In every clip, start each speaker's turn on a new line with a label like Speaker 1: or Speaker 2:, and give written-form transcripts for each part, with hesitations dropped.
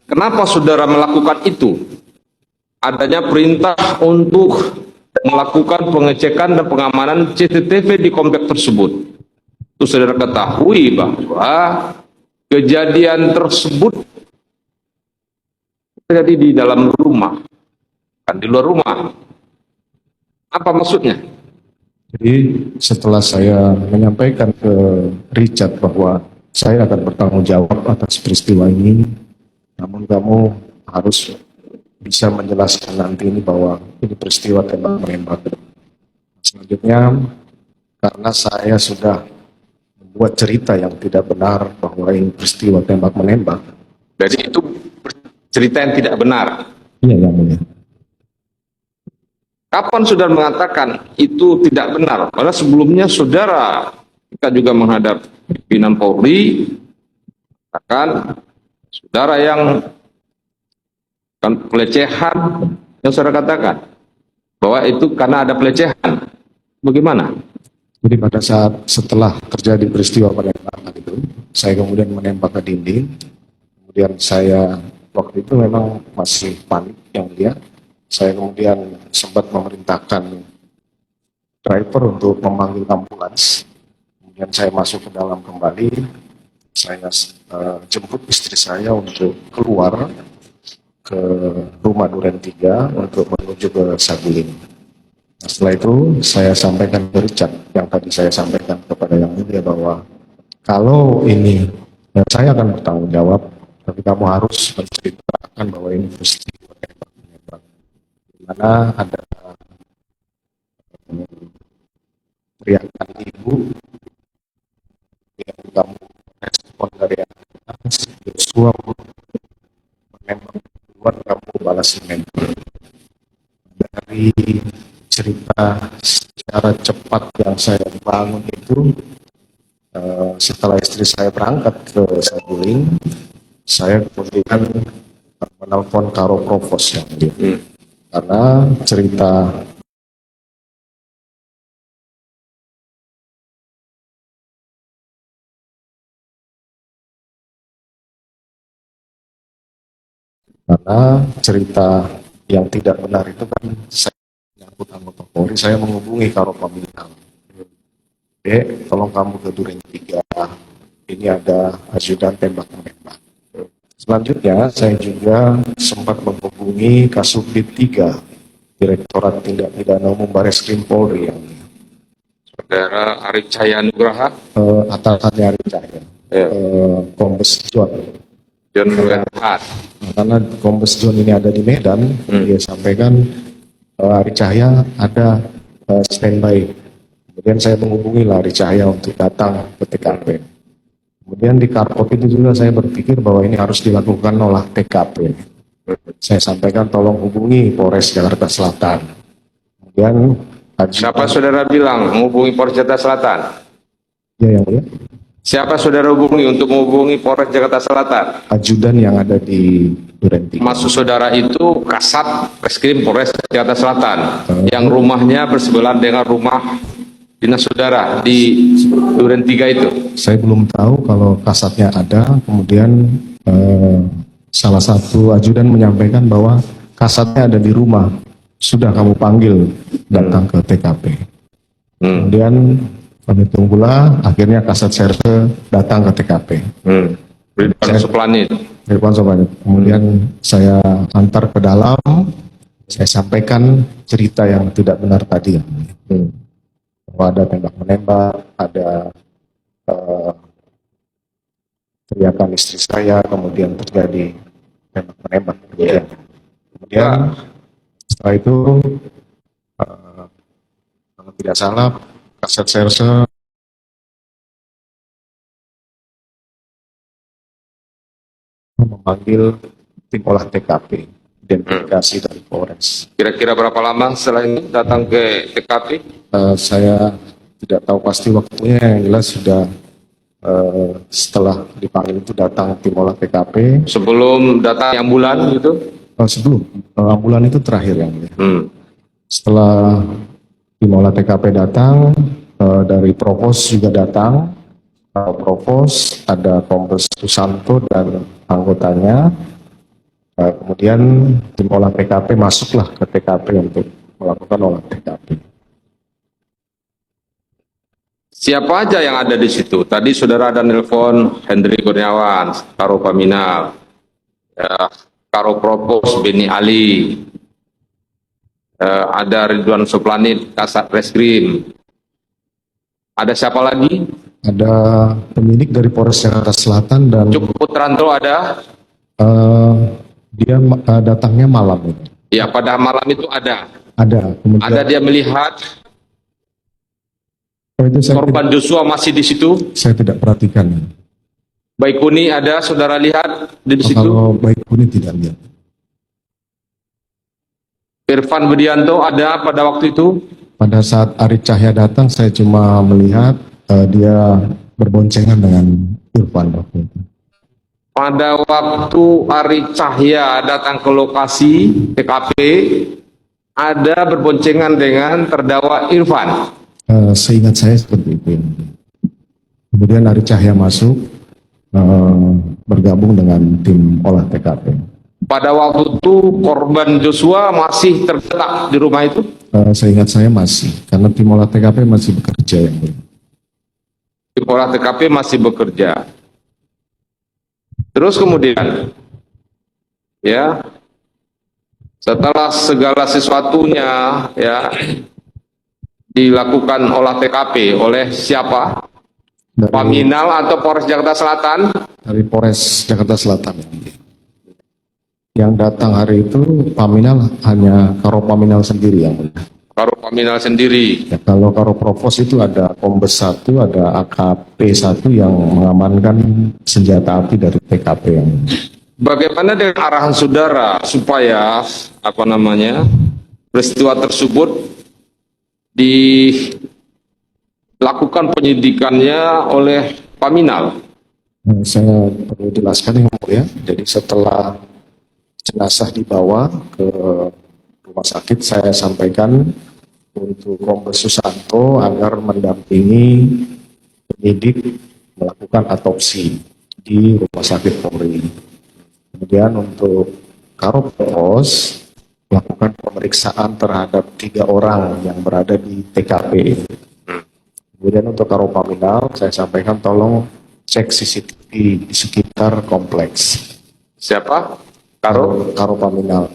Speaker 1: Kenapa saudara melakukan itu? Adanya perintah untuk melakukan pengecekan dan pengamanan CCTV di komplek tersebut. Itu saudara ketahui bahwa kejadian tersebut terjadi di dalam rumah, kan di luar rumah. Apa maksudnya?
Speaker 2: Jadi setelah saya menyampaikan ke Richard bahwa saya akan bertanggung jawab atas peristiwa ini, namun kamu harus bisa menjelaskan nanti ini bahwa ini peristiwa tembak menembak. Selanjutnya, karena saya sudah membuat cerita yang tidak benar bahwa ini peristiwa tembak menembak.
Speaker 1: Jadi itu cerita yang tidak benar.
Speaker 2: Iya, yang mulia.
Speaker 1: Kapan saudara mengatakan itu tidak benar? Padahal sebelumnya saudara kita juga menghadap pimpinan Polri, katakan saudara yang kan pelecehan yang saudara katakan bahwa itu karena ada pelecehan. Bagaimana?
Speaker 2: Jadi pada saat setelah terjadi peristiwa penembakan itu, saya kemudian menembak ke dinding. Kemudian saya waktu itu memang masih panik yang mulia. Saya kemudian sempat memerintahkan driver untuk memanggil ambulans. Kemudian saya masuk ke dalam kembali. Saya jemput istri saya untuk keluar ke rumah Duren 3 untuk menuju ke Saguling. Nah, setelah itu saya sampaikan ke Richard yang tadi saya sampaikan kepada yang mulia bahwa kalau ini saya akan bertanggung jawab, tapi kamu harus menceritakan bahwa ini peristiwa tembak-menembak, di mana ada teriakan ibu yang kamu respon dari anak Joshua menembak keluar, kamu balas menembak. Dari cerita secara cepat yang saya bangun itu, setelah istri saya berangkat ke Saguling, saya kemudian menelpon Karo Provos yang mulia. Karena cerita yang tidak benar itu kan saya menyangkut anggota Polri, saya menghubungi Karo Paminal. Dek, tolong kamu ke Duren 3, ini ada ajudan tembak menembak. Selanjutnya saya juga sempat menghubungi Kasubdit 3, Direktorat Tindak Pidana Umum Bareskrim Polri yang
Speaker 1: Saudara Arif Cahaya Nugraha,
Speaker 2: atasannya Ari Cahya, Kombes John.
Speaker 1: John Renhat.
Speaker 2: Karena Kombes John ini ada di Medan, dia sampaikan Ari Cahya ada standby. Kemudian saya menghubungi Ari Cahya untuk datang ke TKP. Kemudian di Karpot itu juga saya berpikir bahwa ini harus dilakukan olah TKP. Saya sampaikan tolong hubungi Polres Jakarta Selatan. Kemudian
Speaker 1: Siapa saudara bilang menghubungi Polres Jakarta Selatan?
Speaker 2: ya yang mulia,
Speaker 1: Siapa saudara hubungi untuk menghubungi Polres Jakarta Selatan?
Speaker 2: ajudan yang ada di Duren 3.
Speaker 1: Maksud saudara itu Kasat Reskrim Polres Jakarta Selatan yang rumahnya bersebelahan dengan rumah dinas saudara di Duren 3 itu.
Speaker 2: Saya belum tahu kalau kasatnya ada. Kemudian salah satu ajudan menyampaikan bahwa kasatnya ada di rumah, sudah kamu panggil datang ke TKP. Kemudian kami tunggulah, akhirnya kasat serse datang ke TKP.
Speaker 1: Ridwan Suplanit.
Speaker 2: Ridwan Suplanit. Kemudian saya antar ke dalam, saya sampaikan cerita yang tidak benar tadi. Bahwa ada tembak menembak, ada teriakan istri saya, kemudian terjadi tembak menembak. Kemudian setelah itu kalau tidak salah kasat serse memanggil tim olah TKP identifikasi dari Polres.
Speaker 1: Kira-kira berapa lama setelah ini datang ke TKP?
Speaker 2: Saya tidak tahu pasti waktunya, yang jelas sudah setelah dipanggil itu datang tim olah TKP.
Speaker 1: Sebelum datang ambulan gitu?
Speaker 2: Sebelum ambulan itu terakhir yang mulia. Setelah tim olah TKP datang, dari Provos juga datang. Provos ada Kombes Susanto dan anggotanya. Kemudian tim olah TKP masuklah ke TKP untuk melakukan olah TKP.
Speaker 1: Siapa aja yang ada di situ? Tadi saudara ada nelpon Hendri Kurniawan, Karo Paminal, ya, Karo Propos Beni Ali, ada Ridwan Suplanit, Kasat Reskrim. Ada siapa lagi?
Speaker 2: Ada penyidik dari Polres Jakarta Selatan dan
Speaker 1: Cuk Putranto ada?
Speaker 2: dia datangnya malam.
Speaker 1: Ya, pada malam itu ada.
Speaker 2: Ada. Kemudian,
Speaker 1: Ada dia melihat
Speaker 2: itu
Speaker 1: korban Joshua masih di situ.
Speaker 2: saya tidak perhatikan.
Speaker 1: Baikuni ada, saudara lihat di situ.
Speaker 2: Kalau Baikuni tidak lihat.
Speaker 1: Irfan Budianto ada pada waktu itu.
Speaker 2: Pada saat Ari Cahya datang, saya cuma melihat dia berboncengan dengan Irfan waktu itu.
Speaker 1: Pada waktu Ari Cahya datang ke lokasi TKP, ada berboncengan dengan terdakwa Irfan.
Speaker 2: Seingat saya seperti itu. Kemudian Ari Cahya masuk bergabung dengan tim olah TKP.
Speaker 1: Pada waktu itu korban Joshua masih tergeletak di rumah itu.
Speaker 2: Seingat saya masih, karena tim olah TKP masih bekerja yang mulia.
Speaker 1: Tim olah TKP masih bekerja. Terus kemudian, ya, setelah segala sesuatunya, ya, dilakukan olah TKP oleh siapa? Paminal atau Polres Jakarta Selatan?
Speaker 2: Dari Polres Jakarta Selatan. Yang datang hari itu Paminal hanya Karo Paminal sendiri yang mulia.
Speaker 1: Karo Paminal sendiri.
Speaker 2: Ya, kalau Karo Provos itu ada Kombes 1, ada AKP 1 yang mengamankan senjata api dari TKP yang.
Speaker 1: Bagaimana dengan arahan saudara supaya peristiwa tersebut dilakukan penyidikannya oleh Paminal?
Speaker 2: Saya perlu jelaskan yang mulia. Jadi setelah jenazah dibawa ke rumah sakit, saya sampaikan untuk Kombes Susanto agar mendampingi penyidik melakukan autopsi di rumah sakit Polri. Kemudian untuk Karo Provos melakukan pemeriksaan terhadap 3 orang yang berada di TKP. Kemudian untuk Karo Paminal, saya sampaikan tolong cek CCTV di sekitar kompleks.
Speaker 1: Siapa? Karo
Speaker 2: Paminal.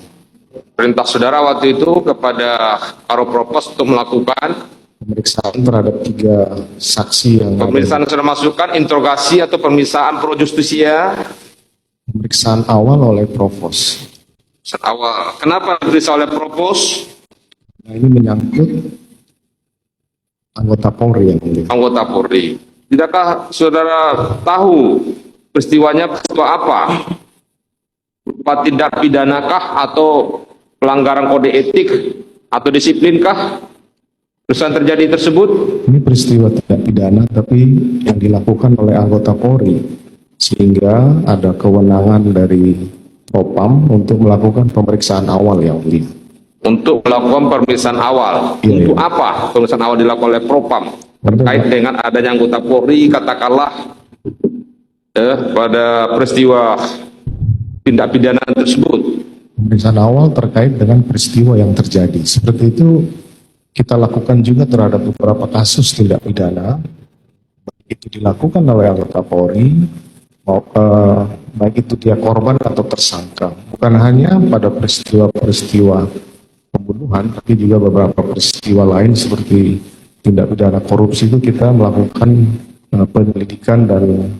Speaker 1: Perintah saudara waktu itu kepada Karo Propos untuk melakukan
Speaker 2: Pemeriksaan terhadap 3 saksi yang
Speaker 1: pemeriksaan sudah masukkan, interogasi atau pemeriksaan pro justisia.
Speaker 2: Pemeriksaan awal oleh Provos.
Speaker 1: Awal. Kenapa diperiksa oleh Propos?
Speaker 2: Nah, ini menyangkut anggota Polri yang mulia.
Speaker 1: Anggota Polri. Tidakkah saudara tahu peristiwanya peristiwa apa? Berupa tindak pidanakah atau pelanggaran kode etik atau disiplinkah perusahaan terjadi tersebut?
Speaker 2: Ini peristiwa tidak pidana tapi yang dilakukan oleh anggota Polri, sehingga ada kewenangan dari Propam untuk melakukan pemeriksaan awal yang mulia.
Speaker 1: Untuk melakukan pemeriksaan awal.
Speaker 2: Iya,
Speaker 1: Untuk apa pemeriksaan awal dilakukan oleh Propam? Terkait dengan adanya anggota Polri, katakanlah pada peristiwa tindak pidana tersebut.
Speaker 2: Pemeriksaan awal terkait dengan peristiwa yang terjadi. Seperti itu kita lakukan juga terhadap beberapa kasus tindak pidana. Baik itu dilakukan oleh anggota Polri, baik itu dia korban atau tersangka. Bukan hanya pada peristiwa-peristiwa pembunuhan, tapi juga beberapa peristiwa lain seperti tindak pidana korupsi itu kita melakukan penyelidikan dan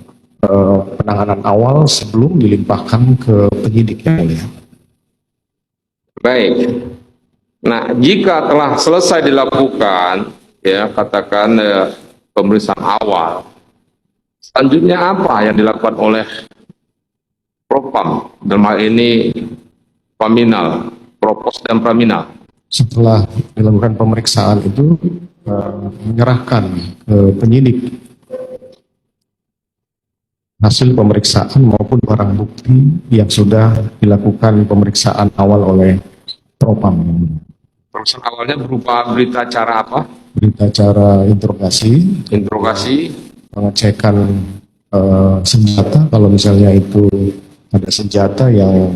Speaker 2: penanganan awal sebelum dilimpahkan ke penyidik yang mulia.
Speaker 1: Baik. Nah, jika telah selesai dilakukan, ya katakan pemeriksaan awal, selanjutnya apa yang dilakukan oleh Propam dalam hal ini Paminal, Propos dan Paminal?
Speaker 2: Setelah dilakukan pemeriksaan itu menyerahkan ke penyidik hasil pemeriksaan maupun barang bukti yang sudah dilakukan pemeriksaan awal oleh Propam.
Speaker 1: Pemeriksaan awalnya berupa berita acara apa?
Speaker 2: Berita acara interogasi, pengecekan senjata, kalau misalnya itu ada senjata yang